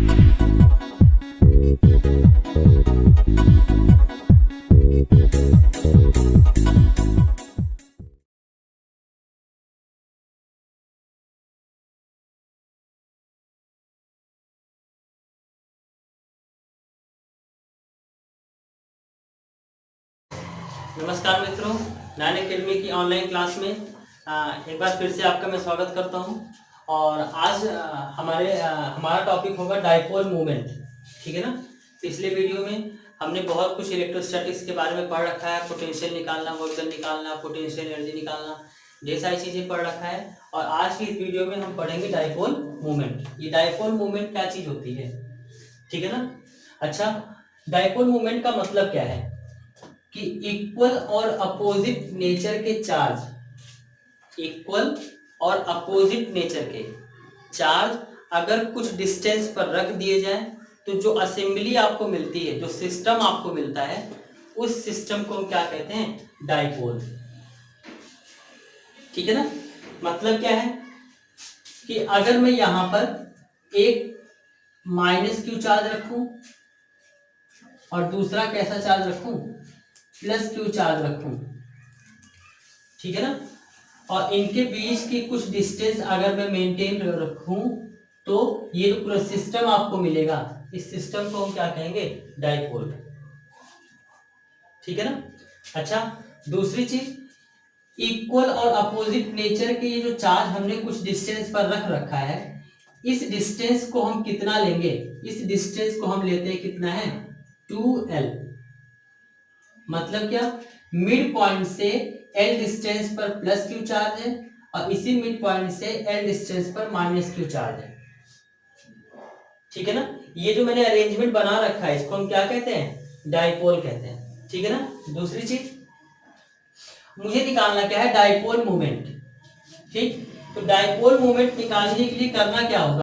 नमस्कार मित्रों, नान अकेडमी की ऑनलाइन क्लास में एक बार फिर से आपका मैं स्वागत करता हूं। और आज हमारा टॉपिक होगा डाइपोल मूवमेंट। ठीक है ना। पिछले वीडियो में हमने बहुत कुछ इलेक्ट्रोस्टैटिक्स के बारे में पढ़ रखा है। पोटेंशियल निकालना, वर्क डन निकालना, पोटेंशियल एनर्जी निकालना, ढेर सारी चीजें पढ़ रखा है। और आज की इस वीडियो में हम पढ़ेंगे डाइपोल मूवमेंट। ये डाइपोल मूवमेंट क्या चीज होती है, ठीक है ना। अच्छा, डाइपोल मूवमेंट का मतलब क्या है कि इक्वल और अपोजिट नेचर के चार्ज, इक्वल और अपोजिट नेचर के चार्ज अगर कुछ डिस्टेंस पर रख दिए जाए तो जो असेंबली आपको मिलती है, जो सिस्टम आपको मिलता है, उस सिस्टम को हम क्या कहते हैं, डाइपोल। ठीक है ना। मतलब क्या है कि अगर मैं यहां पर एक माइनस क्यू चार्ज रखूं और दूसरा कैसा चार्ज रखूं, प्लस क्यू चार्ज रखूं, ठीक है ना, और इनके बीच की कुछ डिस्टेंस अगर मैं मेंटेन रखूं तो ये जो पूरा सिस्टम आपको मिलेगा, इस सिस्टम को हम क्या कहेंगे, डाइपोल। ठीक है ना। अच्छा, दूसरी चीज, इक्वल और अपोजिट नेचर के ये जो चार्ज हमने कुछ डिस्टेंस पर रख रखा है, इस डिस्टेंस को हम कितना लेंगे, इस डिस्टेंस को हम लेते हैं कितना है, 2L। मतलब क्या, मिड पॉइंट से L डिस्टेंस पर प्लस क्यू चार्ज है और इसी मिड पॉइंट से L डिस्टेंस पर माइनस क्यू चार्ज है। ठीक है ना। ये जो मैंने अरेंजमेंट बना रखा है, इसको हम क्या कहते हैं, डाइपोल कहते हैं। ठीक है ना। दूसरी चीज, मुझे निकालना क्या है, डाइपोल मोमेंट। ठीक, तो डाइपोल मोमेंट निकालने के लिए करना क्या होगा,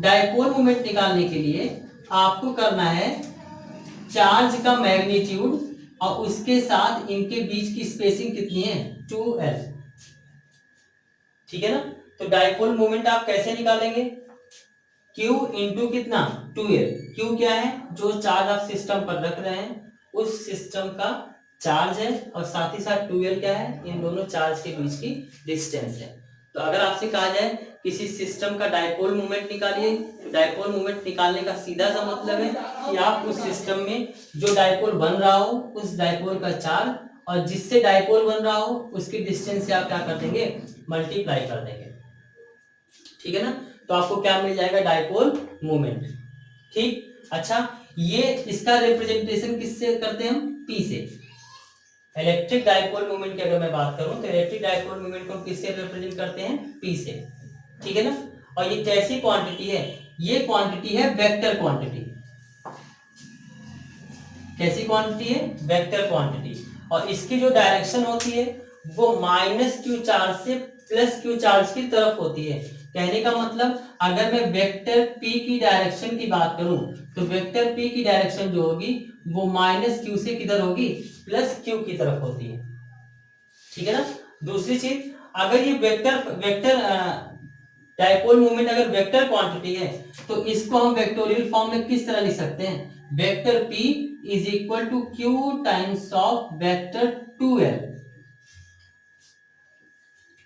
डाइपोल मोमेंट निकालने के लिए आपको करना है चार्ज का मैग्नीट्यूड और उसके साथ इनके बीच की स्पेसिंग कितनी है, 2L। ठीक है ना। तो डाइपोल मोमेंट आप कैसे निकालेंगे, Q इंटू कितना, 2L। Q क्या है, जो चार्ज आप सिस्टम पर रख रहे हैं उस सिस्टम का चार्ज है, और साथ ही साथ 2L क्या है, इन दोनों चार्ज के बीच की डिस्टेंस है। तो अगर आपसे कहा जाए किसी सिस्टम का डाइपोल मोमेंट निकालिए, तो डाइपोल मोमेंट निकालने का सीधा सा मतलब है कि आप उस सिस्टम में जो डाइपोल बन रहा हो उस डाइपोल का चार्ज और जिससे डाइपोल बन रहा हो उसकी डिस्टेंस से आप क्या कर देंगे, मल्टीप्लाई कर देंगे। ठीक है ना। तो आपको क्या मिल जाएगा, डाइपोल मोमेंट। ठीक। अच्छा, ये इसका रिप्रेजेंटेशन किससे करते हैं हम, पी से। इलेक्ट्रिक डाइपोल मोमेंट की अगर मैं बात करूं तो इलेक्ट्रिक डाइपोल मोमेंट को किससे रिप्रेजेंट करते हैं, पी से। ठीक है ना। और ये कैसी क्वांटिटी है, ये क्वांटिटी है वेक्टर क्वांटिटी। कैसी क्वांटिटी है, वेक्टर क्वांटिटी। और इसकी जो डायरेक्शन होती है वो माइनस क्यू चार्ज से प्लस क्यू चार्ज की तरफ होती है। कहने का मतलब, अगर मैं वेक्टर p की डायरेक्शन की बात करूं तो वेक्टर p की डायरेक्शन जो होगी वो माइनस क्यू से किधर होगी, प्लस क्यू की तरफ होती है। ठीक है ना। दूसरी चीज, अगर ये वेक्टर वेक्टर डाइपोल मोमेंट अगर वेक्टर क्वांटिटी है तो इसको हम वेक्टोरियल फॉर्म में किस तरह लिख सकते हैं, vector p is equal to q times of vector 2L।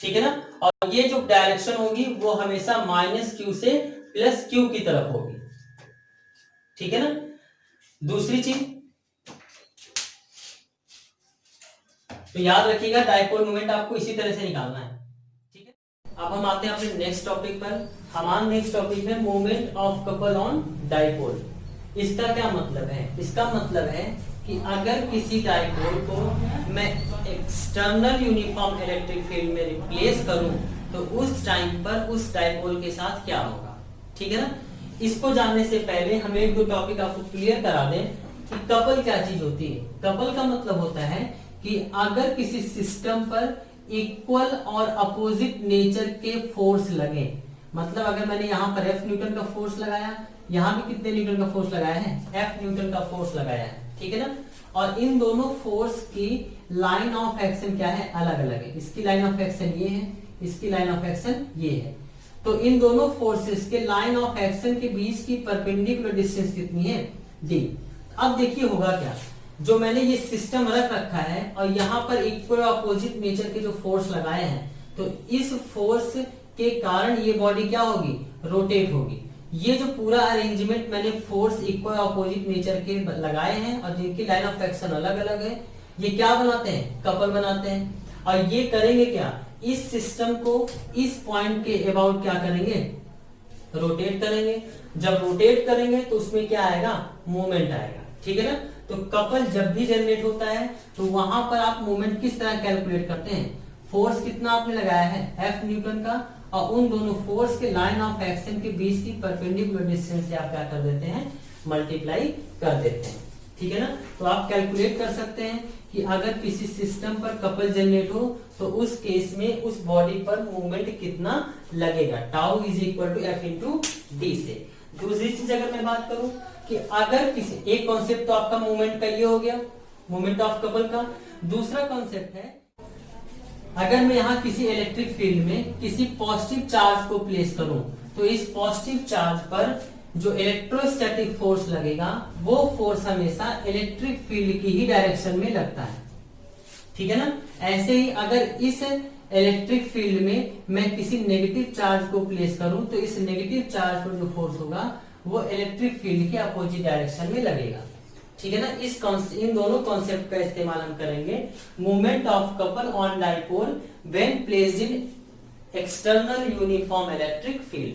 ठीक है ना। और ये जो डायरेक्शन होगी वो हमेशा माइनस क्यू से प्लस क्यू की तरफ होगी। ठीक है ना। दूसरी चीज, तो याद रखिएगा डाइपोल मोमेंट आपको इसी तरह से निकालना है। ठीक है। अब हम आते हैं अपने नेक्स्ट टॉपिक पर। हमारा नेक्स्ट टॉपिक है moment of couple on dipole. इसका क्या मतलब है, इसका मतलब है कि अगर किसी डाइपोल को मैं एक्सटर्नल यूनिफॉर्म इलेक्ट्रिक फील्ड में रिप्लेस करूं तो उस टाइम पर उस डाइपोल के साथ क्या होगा। ठीक है ना। इसको जानने से पहले हम एक दो टॉपिक आपको क्लियर करा दें कि कपल क्या चीज होती है। कपल का मतलब होता है कि अगर किसी सिस्टम पर इक्वल और अपोजिट नेचर के फोर्स लगे, मतलब अगर मैंने यहाँ पर F न्यूटन का फोर्स लगाया, यहाँ भी कितने न्यूटन का फोर्स लगाया है, F न्यूटन का फोर्स लगाया है। ठीक है ना। और इन दोनों फोर्स की लाइन ऑफ एक्शन क्या है, अलग अलग है। इसकी लाइन ऑफ एक्शन ये है, इसकी लाइन ऑफ एक्शन ये है। तो इन दोनों फोर्सेस के लाइन ऑफ एक्शन के बीच की परपेंडिकुलर डिस्टेंस कितनी है, d। अब देखिए होगा क्या, जो मैंने ये सिस्टम रख रखा है और यहाँ पर इक्वल अपोजिट नेचर के जो फोर्स लगाए हैं, तो इस फोर्स के कारण ये बॉडी क्या होगी, रोटेट होगी। ये जो पूरा अरेंजमेंट मैंने फोर्स इक्वल अपोजिट नेचर के लगाए हैं और जिनकी लाइन ऑफ एक्शन अलग अलग है, ये क्या बनाते हैं, कपल बनाते हैं। और ये करेंगे क्या, इस सिस्टम को इस पॉइंट के अबाउट क्या करेंगे, रोटेट करेंगे। जब रोटेट करेंगे तो उसमें क्या आएगा, मूवमेंट आएगा, ठीक है ना। तो कपल जब भी जनरेट होता है तो वहां पर आप मूवमेंट किस तरह कैलकुलेट करते हैं, फोर्स कितना आपने लगाया है, F न्यूटन का, और उन दोनों फोर्स के लाइन ऑफ एक्शन के बीच की परपेंडिकुलर डिस्टेंस से आप क्या कर देते हैं, मल्टीप्लाई कर देते हैं, ठीक है ना। तो आप कैलकुलेट कर सकते हैं कि अगर किसी सिस्टम पर कपल जनरेट हो तो उस केस में उस बॉडी पर मूवमेंट कितना लगेगा, tau is equal to F into D से। दूसरी चीज अगर मैं बात करूं कि अगर किसी, एक कॉन्सेप्ट तो आपका मूवमेंट का ये हो गया, मूवमेंट ऑफ कपल का। दूसरा कॉन्सेप्ट है, अगर मैं यहाँ किसी इलेक्ट्रिक फील्ड में किसी पॉजिटिव चार्ज को प्लेस करूं तो इस पॉजिटिव चार्ज पर जो इलेक्ट्रोस्टैटिक फोर्स लगेगा वो फोर्स हमेशा इलेक्ट्रिक फील्ड की ही डायरेक्शन में लगता है, ठीक है ना। ऐसे ही अगर इस इलेक्ट्रिक फील्ड में मैं किसी नेगेटिव चार्ज को प्लेस करूं तो इस नेगेटिव चार्ज पर जो फोर्स होगा वो इलेक्ट्रिक फील्ड के अपोजिट डायरेक्शन में लगेगा, ठीक है ना। इन दोनों कॉन्सेप्ट का इस्तेमाल हम करेंगे movement of couple on dipole when placed in external uniform electric field,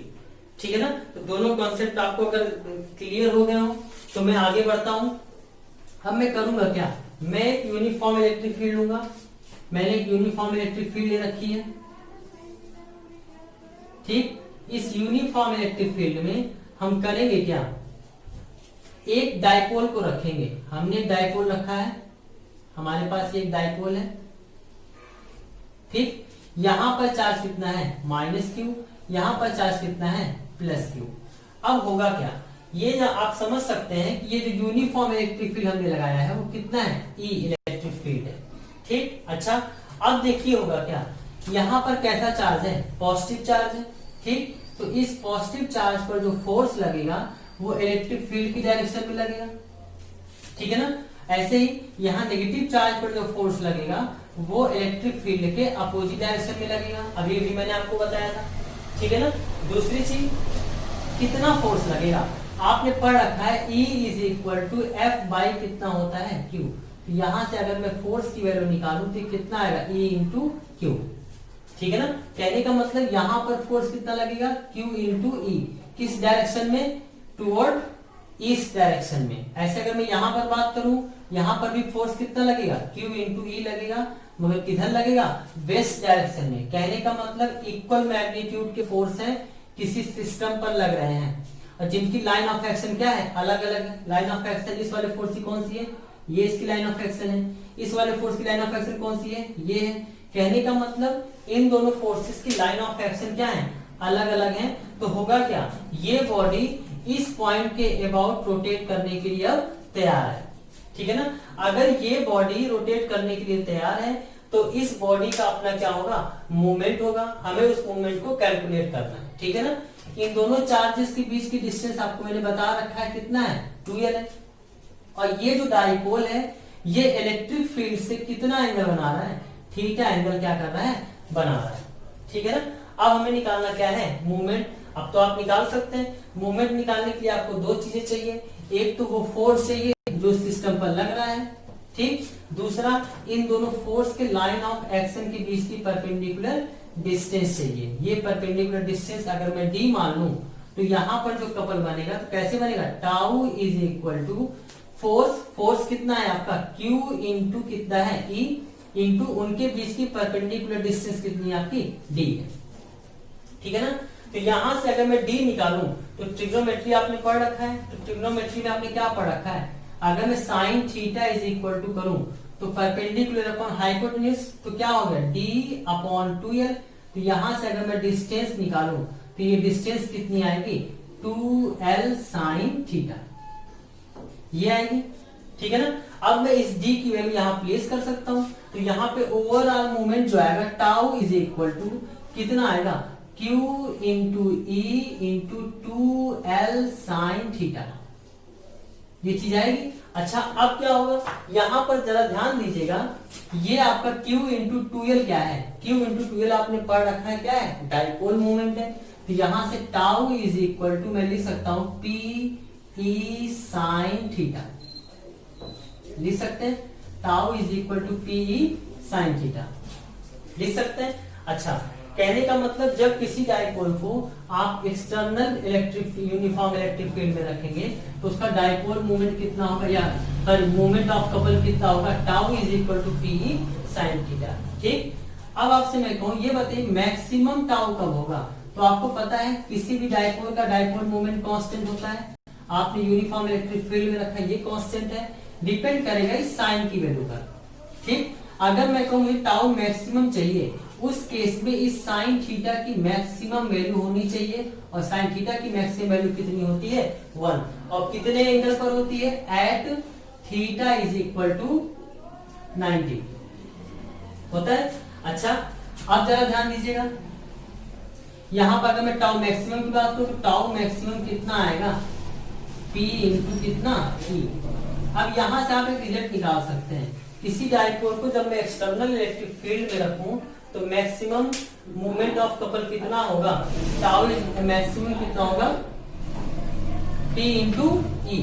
ठीक है ना। तो दोनों कॉन्सेप्ट आपको अगर क्लियर हो गए हो तो मैं आगे बढ़ता हूं। अब मैं करूंगा क्या, मैं एक यूनिफॉर्म इलेक्ट्रिक फील्ड लूंगा, मैंने एक यूनिफॉर्म इलेक्ट्रिक फील्ड ले रखी है, ठीक। इस यूनिफॉर्म इलेक्ट्रिक फील्ड में हम करेंगे क्या, एक डाइपोल को रखेंगे। हमने एक डाइपोल रखा है, हमारे पास एक डाइपोल है, ठीक। यहां पर चार्ज कितना है, -q, यहां पर चार्ज कितना है, +q। अब होगा क्या, ये आप समझ सकते हैं कि ये जो यूनिफॉर्म इलेक्ट्रिक फील्ड हमने लगाया है वो कितना है, E इलेक्ट्रिक फील्ड है, ठीक। अच्छा, अब देखिए होगा क्या, यहां पर कैसा चार्ज है, पॉजिटिव चार्ज है, ठीक। तो इस पॉजिटिव चार्ज पर जो फोर्स लगेगा वो इलेक्ट्रिक फील्ड की डायरेक्शन में लगेगा, ठीक है ना। ऐसे ही यहाँ नेगेटिव चार्ज पर जो फोर्स लगेगा वो इलेक्ट्रिक फील्ड के अपोजिट डायरेक्शन में लगेगा, अभी भी मैंने आपको बताया था, ठीक है ना। दूसरी चीज, कितना फोर्स लगेगा, आपने पढ़ रखा है E is equal to F by कितना होता है, Q। तो यहां से अगर मैं फोर्स की वैल्यू निकालूं तो कितना आएगा, E इंटू Q, ठीक है ना। कहने का मतलब यहाँ पर फोर्स कितना लगेगा, Q इंटू E, किस डायरेक्शन में, टुवर्ड ईस्ट डायरेक्शन में। ऐसे अगर मैं यहाँ पर बात करूं, यहाँ पर भी फोर्स कितना लगेगा, Q इंटू E लगेगा, मगर किधर लगेगा, वेस्ट डायरेक्शन में। कहने का मतलब इक्वल मैग्नीट्यूड के फोर्स हैं, किसी सिस्टम पर लग रहे हैं और जिनकी लाइन ऑफ एक्शन क्या है, अलग अलग है। लाइन ऑफ एक्शन इस वाले फोर्स की कौन सी है, ये इसकी लाइन ऑफ एक्शन है, इस वाले फोर्स की लाइन ऑफ एक्शन कौन सी है, ये है। कहने का मतलब इन दोनों फोर्सेस की लाइन ऑफ एक्शन क्या है, अलग अलग है। तो होगा क्या, ये बॉडी इस पॉइंट के अबाउट रोटेट करने के लिए अब तैयार है, ठीक है ना। अगर ये बॉडी रोटेट करने के लिए तैयार है तो इस बॉडी का अपना क्या होगा, मूवमेंट होगा, हमें उस मूवमेंट को कैलकुलेट करना है, ठीक है ना। इन दोनों चार्जेस के बीच की डिस्टेंस आपको मैंने बता रखा है कितना है, 2l है। और ये जो डाइपोल है ये इलेक्ट्रिक फील्ड से कितना एंगल बना रहा है, थीटा एंगल क्या कर रहा है, बना रहा है, ठीक है ना। अब हमें निकालना क्या है, मूवमेंट। अब तो आप निकाल सकते हैं, मूवमेंट निकालने के लिए आपको दो चीजें चाहिए, एक तो वो फोर्स चाहिए जो सिस्टम पर लग रहा है, ठीक। दूसरा, इन दोनों फोर्स के लाइन ऑफ एक्शन के बीच की परपेंडिकुलर डिस्टेंस चाहिए। ये परपेंडिकुलर डिस्टेंस अगर मैं d मान लूं तो यहां पर जो कपल बनेगा तो कैसे बनेगा, tau is equal to force कितना है आपका, Q इंटू कितना है, E इंटू उनके बीच की परपेंडिकुलर डिस्टेंस कितनी है आपकी, d है, ठीक है ना। तो यहां से अगर मैं d निकालूं तो ट्रिग्नोमेट्री आपने पढ़ रखा है, तो ट्रिग्नोमेट्री में आपने क्या पढ़ रखा है, अगर मैं sine theta is equal to करूं तो परपेंडिकुलर अपॉन हाइपोटेन्यूज तो क्या हो गया, d अपॉन 2l। तो यहां से अगर मैं डिस्टेंस निकालूं तो ये डिस्टेंस कितनी आएगी, 2l साइन थीटा, ये आएगी, ठीक है ना। अब मैं इस d की वैल्यू यहां प्लेस कर सकता हूं, तो यहां पे ओवरऑल मूवमेंट जो आएगा टाउ इज इक्वल टू कितना आएगा, Q into E into 2L sine theta, ये चीज आएगी। अच्छा अब क्या होगा, यहां पर जरा ध्यान दीजिएगा, ये आपका Q इंटू 2L क्या है, Q इंटू 2L आपने पढ़ रखा है, क्या है, डाइपोल मोमेंट है। तो यहां से टाउ इज इक्वल टू मैं लिख सकता हूं P E साइन थीटा, लिख सकते हैं, tau is equal to P E sine theta, लिख सकते हैं। अच्छा कहने का मतलब जब किसी डाइपोल को आप external electric uniform electric field में रखेंगे तो उसका डाइपोल मोमेंट कितना होगा, या पर मोमेंट ऑफ कपल कितना होगा, tau is equal to P E sine theta. ठीक, अब आपसे मैं कहूं ये बताइए मैक्सिमम टाउ कब होगा। तो आपको पता है किसी भी डाइपोल का डाइपोल मोमेंट कांस्टेंट होता है, आपने यूनिफॉर्म इलेक्ट्रिक फील्ड में रखा, ये कांस्टेंट है, डिपेंड करेगा इस साइन की वैल्यू पर। ठीक, अगर मैं कहूं ये टाउ मैक्सिमम चाहिए, उस केस में इस साइन थीटा की मैक्सिमम वैल्यू होनी चाहिए, और साइन थीटा की मैक्सिमम वैल्यू कितनी होती है, 1, और कितने एंगल पर होती है, at theta is equal to 90 होता है। अच्छा अब जरा ध्यान दीजिएगा, यहां पर अगर मैं टाउ मैक्सिमम की बात करूं तो टाउ मैक्सिमम कितना आएगा, P इंटू कितना E। अब यहां से आप एक रिजल्ट निकाल सकते हैं, किसी डाइपोल को जब मैं एक्सटर्नल इलेक्ट्रिक फील्ड में रखूं तो मैक्सिमम मोमेंट ऑफ कपल कितना होगा, टाउ मैक्सिमम कितना होगा, P इंटू E।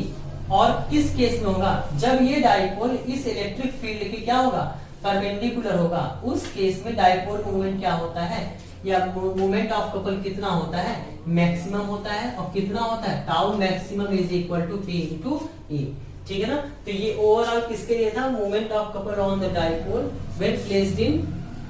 और किस केस में होगा, जब ये डाइपोल इस इलेक्ट्रिक फील्ड के क्या होगा, परपेंडिकुलर होगा, उस केस में डाइपोल मोमेंट क्या होता है, या मोमेंट ऑफ कपल कितना होता है, मैक्सिमम होता है, और कितना होता है, tau maximum is equal to P into E। ठीक है ना। तो ये ओवरऑल किसके लिए था, moment of couple on the dipole when placed in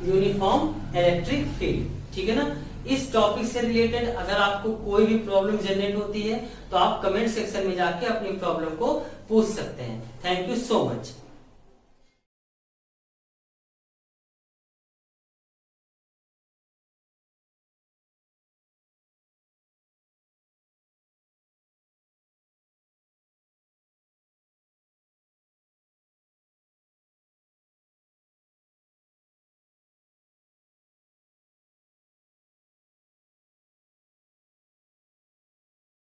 uniform electric field. ठीक है ना। इस टॉपिक से रिलेटेड अगर आपको कोई भी प्रॉब्लम जनरेट होती है तो आप कमेंट सेक्शन में जाके अपनी प्रॉब्लम को पूछ सकते हैं। Thank you so much.